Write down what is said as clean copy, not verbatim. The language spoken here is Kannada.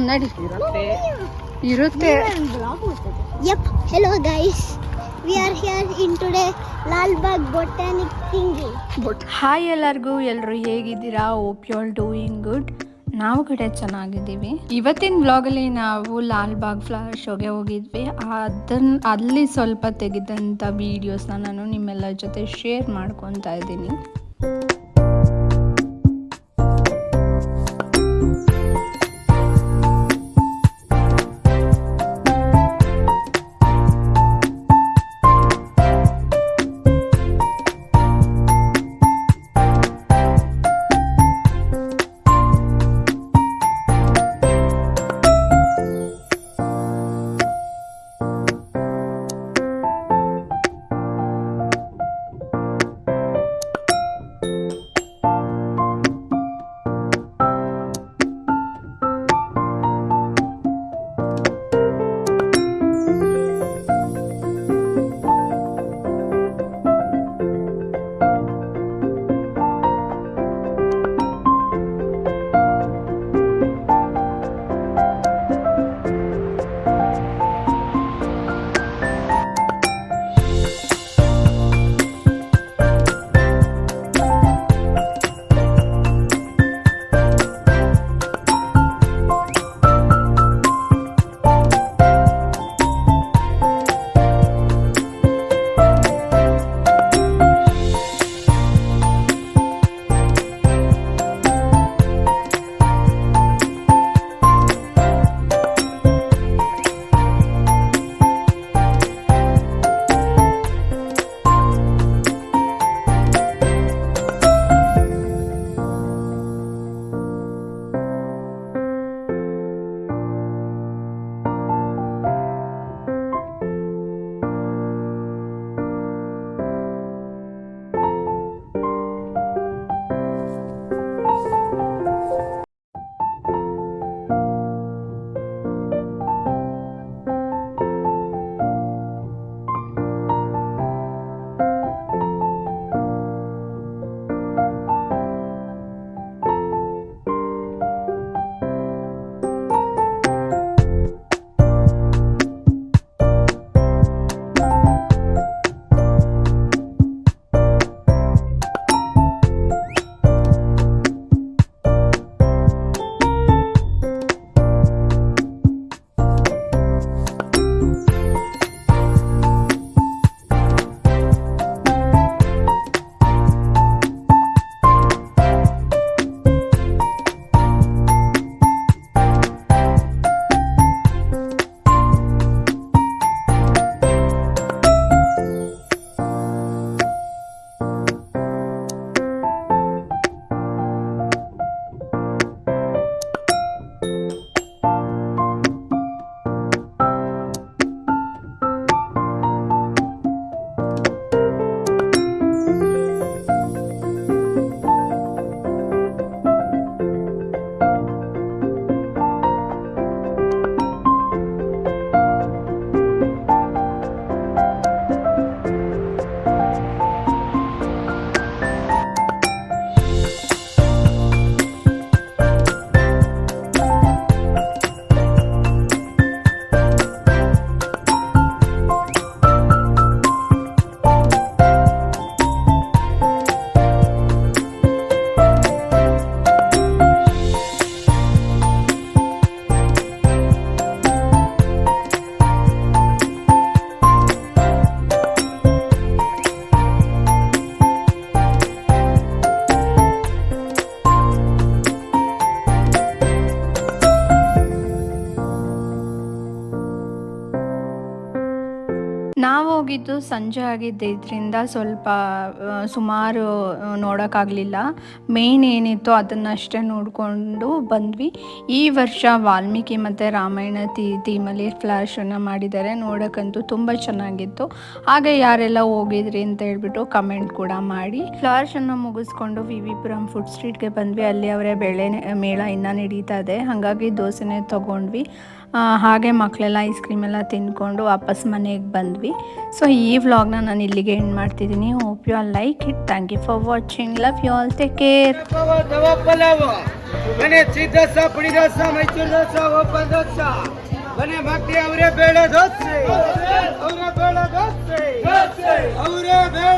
ನಡಿ ಇರುತ್ತೆ. Yep. Hello guys. We are here in today Lalbagh Botanic Thingy. Hi ಎಲ್ಲರಿಗೂ, ಎಲ್ಲರೂ ಹೇಗಿದ್ದೀರಾ? Hope you all doing good. ನಾವು ಕಡೆ ಚೆನ್ನಾಗಿದ್ದೀವಿ. ಇವತ್ತಿನ ವ್ಲಾಗಲ್ಲಿ ನಾವು ಲಾಲ್ಬಾಗ್ ಫ್ಲವರ್ ಶೋಗೆ ಹೋಗಿದ್ವಿ. ಅಲ್ಲಿ ಸ್ವಲ್ಪ ತೆಗೆದಂಥ ವೀಡಿಯೋಸ್ನ ನಾನು ನಿಮ್ಮೆಲ್ಲ ಜೊತೆ ಶೇರ್ ಮಾಡ್ಕೊತಾ ಇದ್ದೀನಿ. ನಾವು ಹೋಗಿದ್ದು ಸಂಜೆ ಆಗಿದ್ದರಿಂದ ಸ್ವಲ್ಪ ಸುಮಾರು ನೋಡೋಕ್ಕಾಗಲಿಲ್ಲ. ಮೇನ್ ಏನಿತ್ತು ಅದನ್ನಷ್ಟೇ ನೋಡಿಕೊಂಡು ಬಂದ್ವಿ. ಈ ವರ್ಷ ವಾಲ್ಮೀಕಿ ಮತ್ತು ರಾಮಾಯಣ ಥೀಮಲ್ಲಿ ಫ್ಲವರ್ ಶೋನ ಮಾಡಿದ್ದಾರೆ. ನೋಡೋಕ್ಕಂತೂ ತುಂಬ ಚೆನ್ನಾಗಿತ್ತು. ಹಾಗೆ ಯಾರೆಲ್ಲ ಹೋಗಿದ್ರಿ ಅಂತ ಹೇಳ್ಬಿಟ್ಟು ಕಮೆಂಟ್ ಕೂಡ ಮಾಡಿ. ಫ್ಲವರ್ ಶೋನ ಮುಗಿಸ್ಕೊಂಡು ವಿ ಪುರಂ ಫುಡ್ ಸ್ಟ್ರೀಟ್ಗೆ ಬಂದ್ವಿ. ಅಲ್ಲಿ ಅವರೇ ಬೆಳೆ ಮೇಳ ಇನ್ನೂ ನಡೀತಾ ಇದೆ, ಹಾಗಾಗಿ ದೋಸೆನೇ ತೊಗೊಂಡ್ವಿ. ಹಾಗೆ ಮಕ್ಕಳೆಲ್ಲ ಐಸ್ ಕ್ರೀಮ್ ಎಲ್ಲ ತಿಂದ್ಕೊಂಡು ವಾಪಸ್ ಮನೆಗೆ ಬಂದ್ವಿ. ಸೊ ಈ ವ್ಲಾಗ್ನ ನಾನು ಇಲ್ಲಿಗೆ ಎಂಡ್ ಮಾಡ್ತಿದ್ದೀನಿ. Hope you all like it. Thank you for watching. Love you all. Take care. ಮನೆ ಚಿದ್ದಸ ಪುಡಿ ದೋಸ ಮೈಸೂರು ದೋಸ ಓಪನ್ ದೋಸ ಮನೆ ಮಕ್ಕಳು ಅವರೇ ಬೇಳೆ ದೋಸೆ ಅವರೇ ಬೇಳೆ ದೋಸೆ ಅವರೇ ಬೇಳೆ